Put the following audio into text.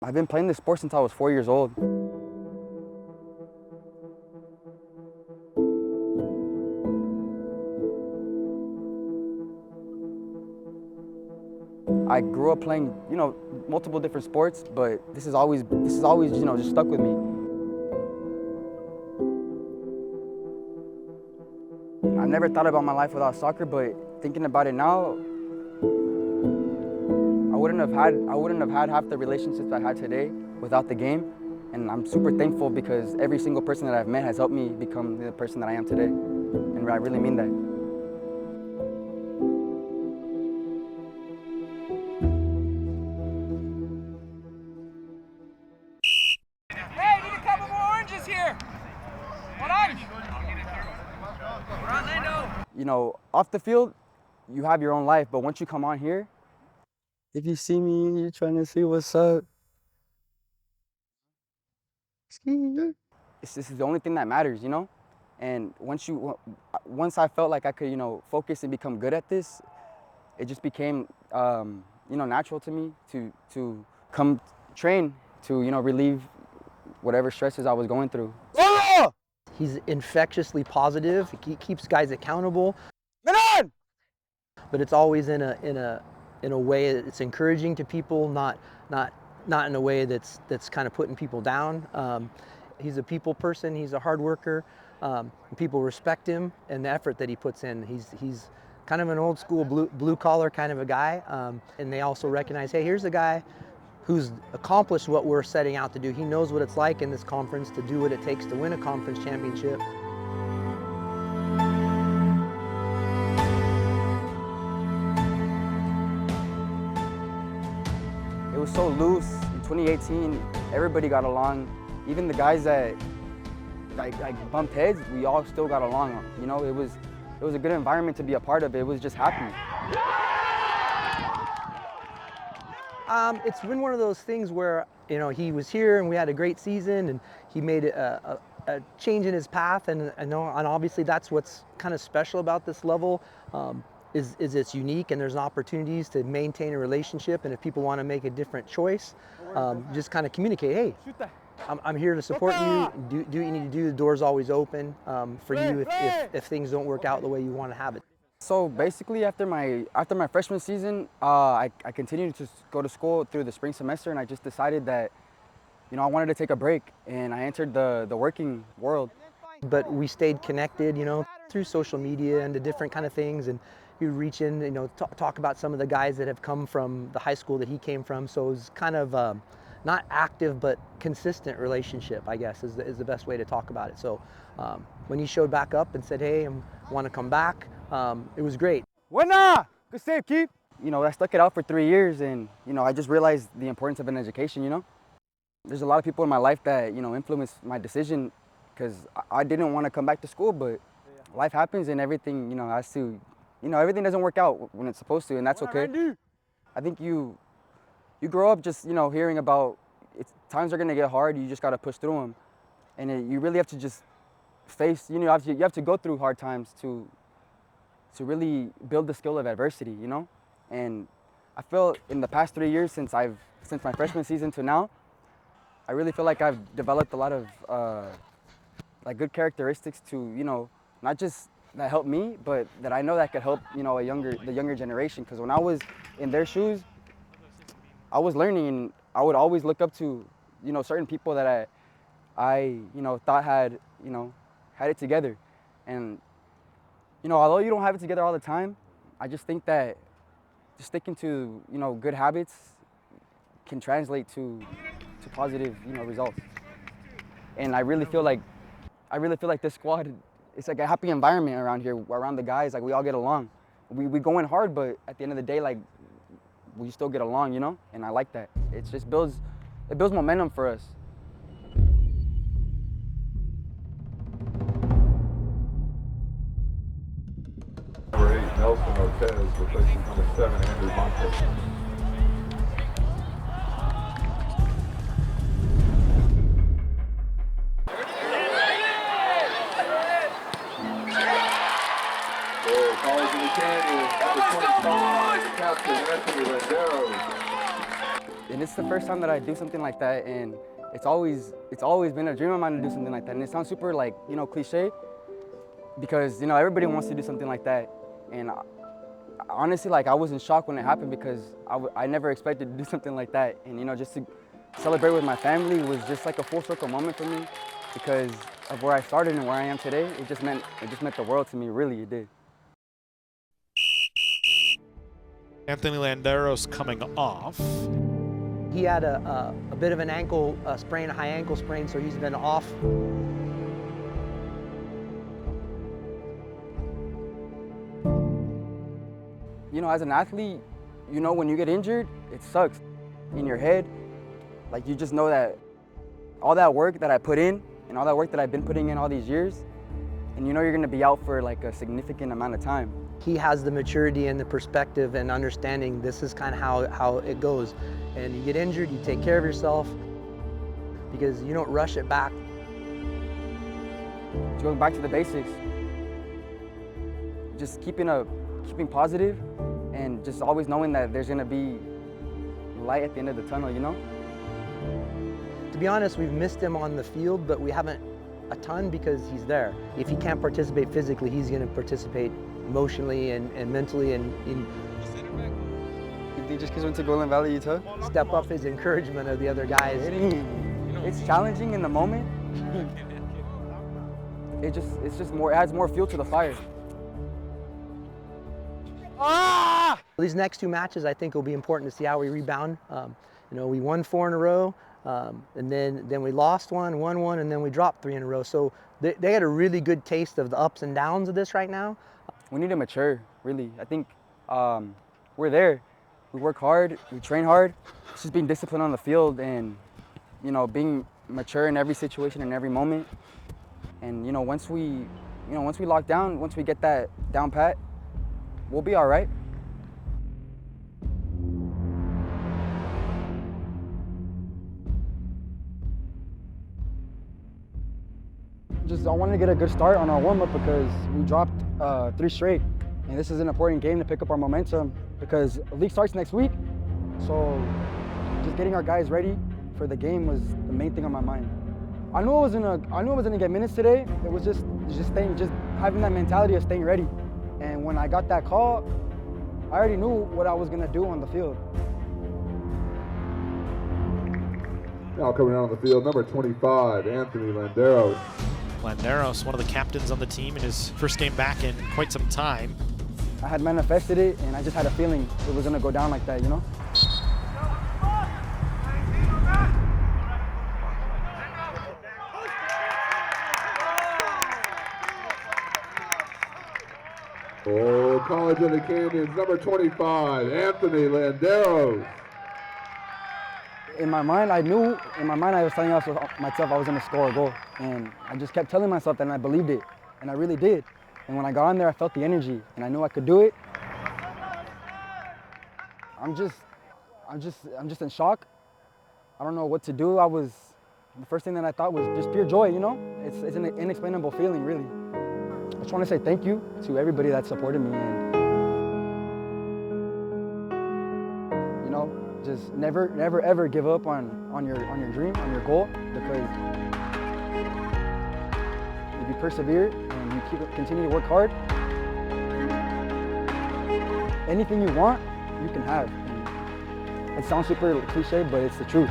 I've been playing this sport since I was 4 years old. I grew up playing, multiple different sports, but this is always, just stuck with me. I've never thought about my life without soccer, but thinking about it now, I wouldn't have had half the relationships I had today without the game. And I'm super thankful because every single person that I've met has helped me become the person that I am today. And I really mean that. Hey, need a couple more oranges here. What orange? Orlando. Off the field, you have your own life, but once you come on here, if you see me and you're trying to see what's up, this is the only thing that matters, And once I felt like I could, focus and become good at this, it just became, natural to me to come train to, relieve whatever stresses I was going through. He's infectiously positive. He keeps guys accountable. But it's always in a way that's encouraging to people, not in a way that's kind of putting people down. He's a people person. He's a hard worker. People respect him and the effort that he puts in. He's kind of an old school blue collar kind of a guy, and they also recognize, hey, here's a guy who's accomplished what we're setting out to do. He knows what it's like in this conference to do what it takes to win a conference championship. It was so loose. In 2018, everybody got along. Even the guys that like bumped heads, we all still got along. It was a good environment to be a part of. It was just happy. It's been one of those things where, he was here and we had a great season and he made a change in his path, and obviously that's what's kind of special about this level, is it's unique and there's opportunities to maintain a relationship, and if people want to make a different choice, just kind of communicate, hey, I'm here to support you, do what you need to do, the door's always open for you if things don't work out the way you want to have it. So basically, after my freshman season, I continued to go to school through the spring semester, and I just decided that, I wanted to take a break, and I entered the working world. But we stayed connected, through social media and the different kind of things, and he would reach in, talk about some of the guys that have come from the high school that he came from. So it was kind of not active, but consistent relationship, I guess, is the best way to talk about it. So when he showed back up and said, hey, I want to come back, it was great. Winna! Good save, Keith. I stuck it out for 3 years, and, I just realized the importance of an education, There's a lot of people in my life that, influenced my decision, because I didn't want to come back to school, but life happens and everything, has to, everything doesn't work out when it's supposed to, and that's okay. I think you grow up just, hearing about times are going to get hard, you just got to push through them. And you really have to just face, you have to go through hard times to really build the skill of adversity, And I feel in the past 3 years since my freshman season to now, I really feel like I've developed a lot of good characteristics to, not just that help me, but that I know that could help, the younger generation. Because when I was in their shoes, I was learning, and I would always look up to, certain people that I thought had it together. And, although you don't have it together all the time, I just think that just sticking to, good habits can translate to positive, results. And I really feel like this squad, it's like a happy environment around here, around the guys. Like, we all get along. We go in hard, but at the end of the day, like, we still get along, And I like that. It just builds momentum for us. Number 8, Nelson Ortez, replacing number 7, Andrew Montes. Calling the Canyon, number 25, Captain Anthony Landeros. And this is the first time that I do something like that, and it's always been a dream of mine to do something like that. And it sounds super, like, you know, cliche, because, you know, everybody wants to do something like that. And honestly, like, I was in shock when it happened, because I never expected to do something like that. And, you know, just to celebrate with my family was just like a full circle moment for me, because of where I started and where I am today. It just meant the world to me, really, it did. Anthony Landeros coming off. He had a bit of an ankle sprain, a high ankle sprain, so he's been off. You know, as an athlete, you know, when you get injured, it sucks. In your head, like, you just know that all that work that I put in and all that work that I've been putting in all these years, and you know you're gonna be out for like a significant amount of time. He has the maturity and the perspective and understanding this is kind of how it goes. And you get injured, you take care of yourself, because you don't rush it back. Going back to the basics, just keeping positive, and just always knowing that there's gonna be light at the end of the tunnel, you know? To be honest, we've missed him on the field, but we haven't a ton because he's there. If he can't participate physically, he's gonna participate emotionally and mentally, and You think just because we went to Golden Valley, Utah? step up his encouragement of the other guys. It's challenging in the moment. It adds more fuel to the fire. Ah! These next two matches, I think, will be important to see how we rebound. You know, we won 4 in a row, and then we lost one, won one, and then we dropped 3 in a row. So they got a really good taste of the ups and downs of this right now. We need to mature, really. I think we're there. We work hard, we train hard. It's just being disciplined on the field, and, you know, being mature in every situation and every moment. And, you know, once we lock down, once we get that down pat, we'll be all right. I wanted to get a good start on our warm-up, because we dropped 3 straight. And this is an important game to pick up our momentum, because the league starts next week. So just getting our guys ready for the game was the main thing on my mind. I knew I was gonna get minutes today. It was just having that mentality of staying ready. And when I got that call, I already knew what I was gonna do on the field. Now coming out on the field, number 25, Anthony Landeros. Landeros, one of the captains on the team in his first game back in quite some time. I had manifested it, and I just had a feeling it was gonna go down like that, you know? Oh, College of the Canyons, number 25, Anthony Landeros. In my mind, I was telling myself I was gonna score a goal. And I just kept telling myself that, and I believed it, and I really did. And when I got on there, I felt the energy, and I knew I could do it. I'm just in shock. I don't know what to do. The first thing that I thought was just pure joy, you know? It's an inexplainable feeling, really. I just want to say thank you to everybody that supported me, and, you know, just never ever give up on your dream, on your goal, because if you persevere and you continue to work hard, anything you want, you can have. And it sounds super cliche, but it's the truth.